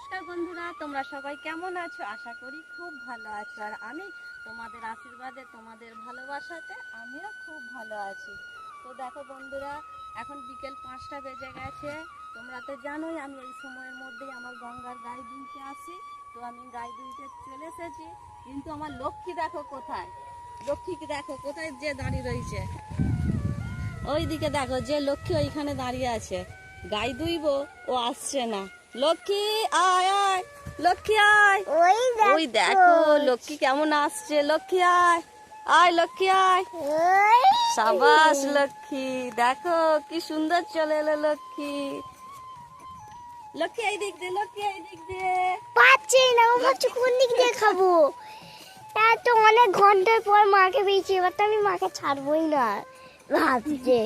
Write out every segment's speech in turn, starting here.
নমস্কার বন্ধুরা, তোমরা সবাই কেমন আছো? আশা করি খুব ভালো আছো। আর আমি তোমাদের আশীর্বাদে, তোমাদের ভালোবাসাতে আমিও খুব ভালো আছি। তো দেখো বন্ধুরা, এখন বিকেল 5টা বেজে গেছে। তোমরা তো জানোই আমি এই সময়ের মধ্যেই আমার গঙ্গার গায়ে দুইতে আসি। তো আমি গায়ে দুইতে চলে এসেছি, কিন্তু আমার লক্ষ্মী দেখো কোথায়। লক্ষ্মীকে দেখো কোথায় যে দাঁড়িয়ে রয়েছে। ওই দিকে দেখো, যে লক্ষ্মী ওইখানে দাঁড়িয়ে আছে। গাই দুইব, ও আসছে না। লক্ষ্মী আয় আয়, লক্ষ্মী আয়। ওই দেখো লক্ষ্মী কেমন আসছে। লক্ষ্মী আয় আয়, লক্ষ্মী আয়। সাবাস লক্ষ্মী, দেখো কি সুন্দর চলে এলো লক্ষ্মী। লক্ষ্মী এই দিক দিয়ে, লক্ষ্মী এই দিক দিয়ে। পাচ্ছি না, ও ভাবছি কোন দিক দিয়ে খাবো। এত অনেক ঘন্টার পর মাকে পেয়েছি, এবার তো আমি মাকে ছাড়বোই না ভাবছে।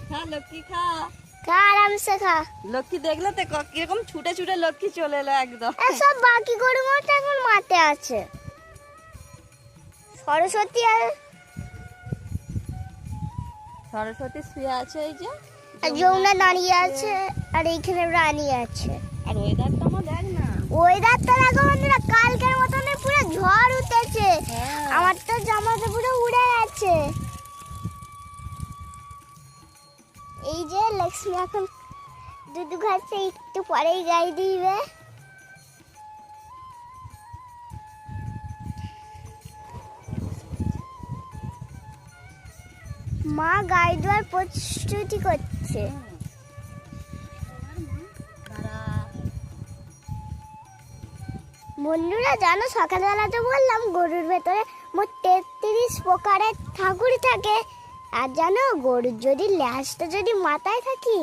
খা লক্ষ্মী খা। খা আরামসে খা। লক্ষ্মী দেখলে তো কিরকম ছুটে ছুটে লক্ষ্মী চলে এলো একদম। সব বাকি গরুগুলো তো এখন মাঠে আছে। সরস্বতী আর সরস্বতী শুয়ে আছে, এই যে যমুনা দাঁড়িয়ে আছে, আর এইখানে রানী আছে। আর ওয়েদারটা আমার দেখ না। ওয়েদারটা দেখো বন্ধুরা, কালকের মতন পুরো ঝড় উঠেছে। আমার তো জামাতে পুরো উড়ে গেছে। এই যে লক্ষ্মী এখন দুধ খাচ্ছে, একটু পরেই গায়ে দিবে। মা গায়ে দেওয়ার প্রস্তুতি করছে। বন্ধুরা জানো, সকালবেলা তো বললাম গরুর ভেতরে মোট 33 প্রকারের ঠাকুর থাকে। আর জানো, গরুর যদি ল্যাজটা যদি মাথায় থাকি,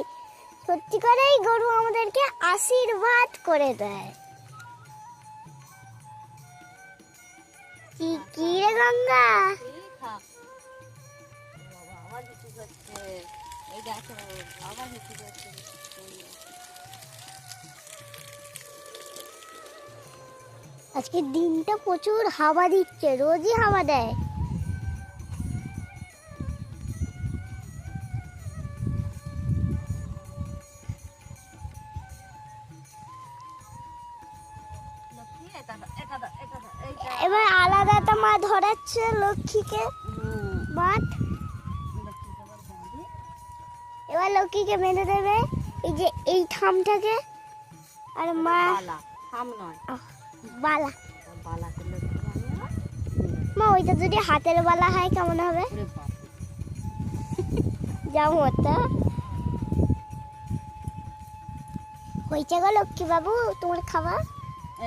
সত্যি করেই গরু আমাদেরকে আশীর্বাদ করে দেয়। কি রে গঙ্গা? আজকে দিনটা প্রচুর হাওয়া দিচ্ছে, রোজই হাওয়া দেয়। এবার আলাদা একটা মা ধরাচ্ছে লক্ষ্মীকে মাঠ। এবার লক্ষ্মীকে বেঁধে দেবে এই যে এই থামটাকে। আর মা থাম নয়, বালা। মা ওইটা যদি হাতের বালা হয় কেমন হবে? যেমন ওটা হয়েছে গো লক্ষ্মী বাবু, তোমার খাবার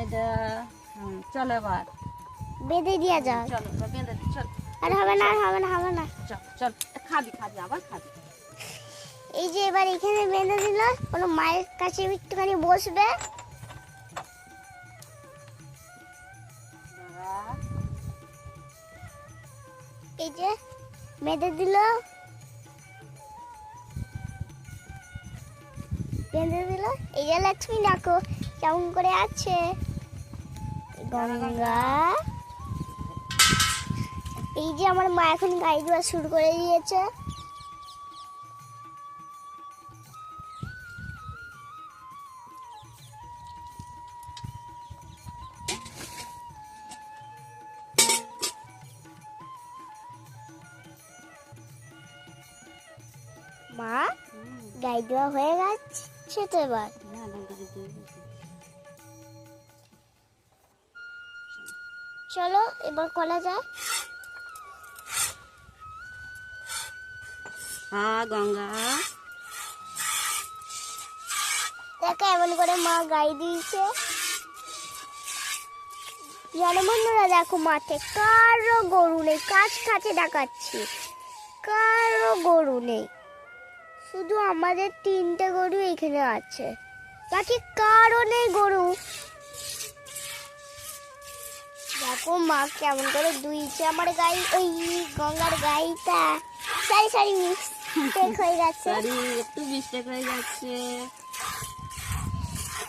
এটা। চলো এবার বেঁধে দিয়া যাও। চলো বেঁধে দি, চল। আর হবে না, হবে না, হবে না। চল চল, খাবি খাবি আবার খাবি। এই যে এবার এখানে বেঁধে দিল, কোনো মায়ের কাছে একটুখানি বসবে। এই যে বেঁধে দিল, বেঁধে দিল। এই যে লক্ষ্মী দেখো কেমন করে আছে। গঙ্গা, এই যে আমার মা এখন গায়ে দেওয়া শুরু করে দিয়েছে। মা গায়ে দেওয়া হয়ে গেছে তো, এবার চলো এবার কলা যায়। হ্যাঁ গঙ্গা, দেখো এমন করে মা গায়ে দিয়েছে। জনবন্ধুরা দেখো, মাঠে কারো গরু নেই, কাছে দেখাচ্ছি কারো গরু নেই, শুধু আমাদের 3টে গরু এখানে আছে, বাকি কারো নেই গরু। দেখো মা কেমন করে দুইছে আমার গাই, ওই গঙ্গার গাইটা সারি মিস্টেক হয়ে গেছে। একটু মিস্টেক হয়ে যাচ্ছে।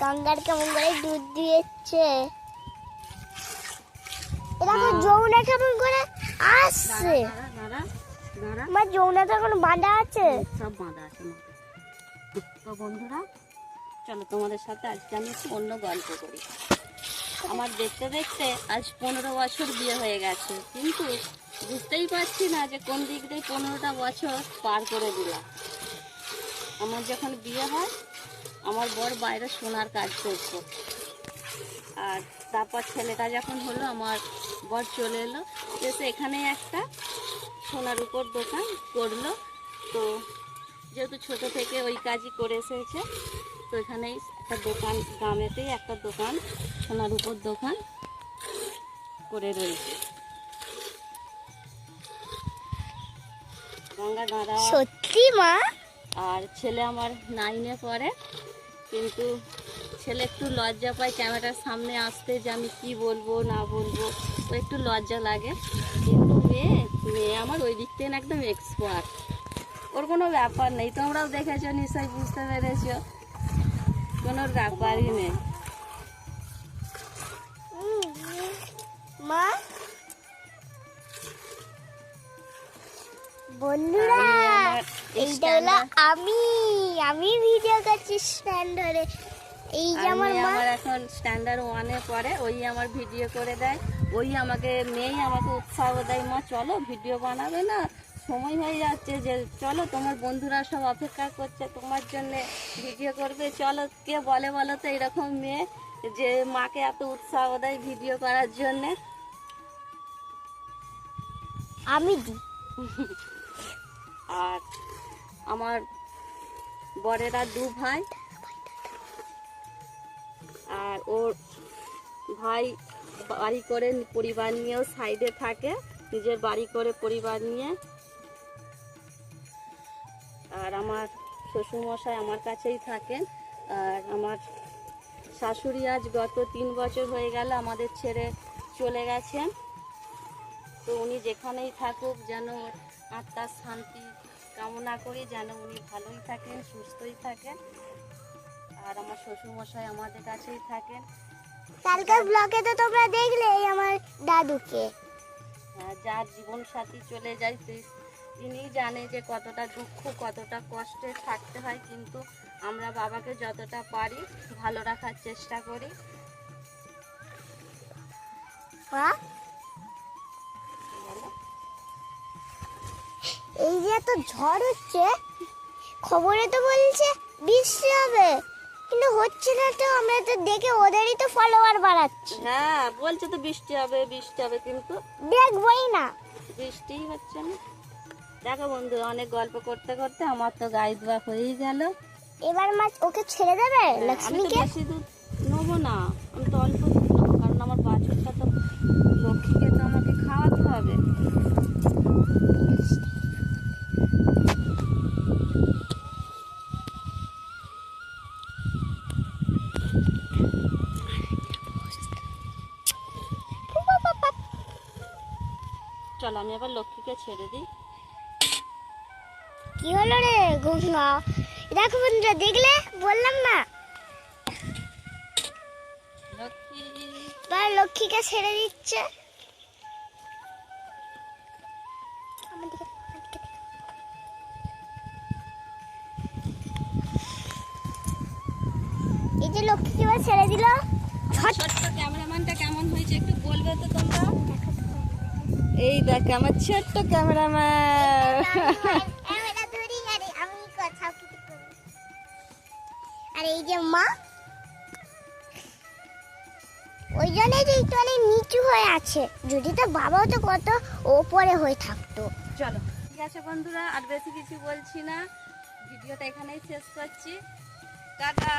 গঙ্গার কেমন করে দুধ দিয়েছে। দেখো যমুনা কেমন করে আসছে। আমার যমুনাটা এখন বাঁধা আছে, সব বাঁধা আছে। তো বন্ধুরা চলো তোমাদের সাথে আজকে আমি একটু অন্য গল্প করি। আমার দেখতে দেখতে আজ 15 বছর বিয়ে হয়ে গেছে, কিন্তু বুঝতেই পারছি না যে কোন দিক দিয়ে 15টা বছর পার করে দিলাম। আমার যখন বিয়ে হয় আমার বর বাইরে সোনার কাজ করতো, আর তারপর ছেলেটা যখন হলো আমার বর চলে এলো, এসে এখানে একটা সোনার উপর দোকান করলো। তো যেহেতু ছোট থেকে ওই কাজই করে এসেছে, তো এখানেই একটা দোকান, গ্রামেতেই একটা দোকান, সোনার উপর দোকান করে রয়েছে। গঙ্গা দাঁড়া। সত্যি মা? আর ছেলে আমার 9-এ পড়ে, কিন্তু ছেলে একটু লজ্জা পায় ক্যামেরার সামনে আসতে, যে আমি কি বলবো না বলবো, ও একটু লজ্জা লাগে। কিন্তু মেয়ে মেয়ে আমার ওই দিক থেকে একদম এক্সপার্ট, ওর কোনো ব্যাপার নেই। তোমরাও দেখেছো, নিশ্চয়ই বুঝতে পেরেছো, কোনো ব্যাপারই নেই। মা বন্ধুরা, আমি আমার এইটা হলো আমি ভিডিও করছি স্ট্যান্ড ধরে। এই যে আর আমার মেয়ে মা, আমার এখন স্ট্যান্ডার্ড 1-এ পড়ে, ওই আমার ভিডিও করে দেয়, ওই মেয়েই আমাকে উৎসাহ দেয়, মা চলো ভিডিও বানাবে না, সময় হয়ে যাচ্ছে, যে চলো তোমার বন্ধুরা সব অপেক্ষা করছে তোমার জন্যে, ভিডিও করবে চলো। কে বলে বলো তো এরকম মেয়ে, যে মাকে এত উৎসাহ দেয় ভিডিও করার জন্যে? আমি দিই। আর আমার বরেরা 2 ভাই, আর ওর ভাই বাড়ি করে পরিবার নিয়েও সাইডে থাকে, নিজের বাড়ি করে পরিবার নিয়ে। আর আমার শ্বশুরমশাই আমার কাছেই থাকেন। আর আমার শাশুড়ি আজ গত 3 বছর হয়ে গেল আমাদের ছেড়ে চলে গেছেন। তো উনি যেখানেই থাকুক যেন আত্মার শান্তি কামনা করি, যেন উনি ভালোই থাকেন, সুস্থই থাকেন। আর আমার শ্বশুরমশাই আমাদের কাছেই থাকেন। কালকে ব্লগে তো তোমরা দেখলে আমার দাদুকে। যার জীবন সাথী চলে যায় তিনি জানে যে কতটা দুঃখ, কতটা কষ্টে থাকতে হয়, কিন্তু আমরা বাবাকে যতটা পারি ভালো রাখার চেষ্টা করি। মা, এই যে এত ঝড় হচ্ছে, খবরে তো বলছে বৃষ্টি হবে, কিন্তু হচ্ছে না তো। আমরা তো দেখে ওদেরই তো ফলোয়ার বাড়াচ্ছি। হ্যাঁ, বলছে তো বৃষ্টি হবে বৃষ্টি হবে, কিন্তু দেখবই না, বৃষ্টিই হচ্ছে না। দেখো বন্ধু, অনেক গল্প করতে করতে আমার তো গায়ে ধোয়া হয়েই গেল। এবার মাছ ওকে ছেড়ে দেবে আমি তো লক্ষ্মীকে? বেশি দুধ নেবো না, আমি তো অল্প দুধ নেবো, কারণ আমার বাছুরটা তো, লক্ষ্মীকে তো আমাকে খাওয়াতে হবে। চলো আমি এবার লক্ষ্মীকে ছেড়ে দিই। কি হলো রে গঙ্গা? দেখো বন্ধুরা, দেখলে বললাম না, লক্ষ্মী, এবার লক্ষ্মীকে ছেড়ে দিচ্ছে। এই যে লক্ষ্মীকে এবার ছেড়ে দিল। ছোট্ট ক্যামেরাম্যানটা কেমন হয়েছে একটু বলবে তো তোমরা? এই দেখ আমার ছোট্ট ক্যামেরাম্যান। আর এই যে মা, ওই জন্যই তো একটু অনেক নিচু হয়ে আছে, যদি তো বাবাও তো কত ওপরে হয়ে থাকতো। চলো ঠিক আছে বন্ধুরা, আর বেশি কিছু বলছি না, ভিডিওটা এখানেই শেষ করছি। টাটা।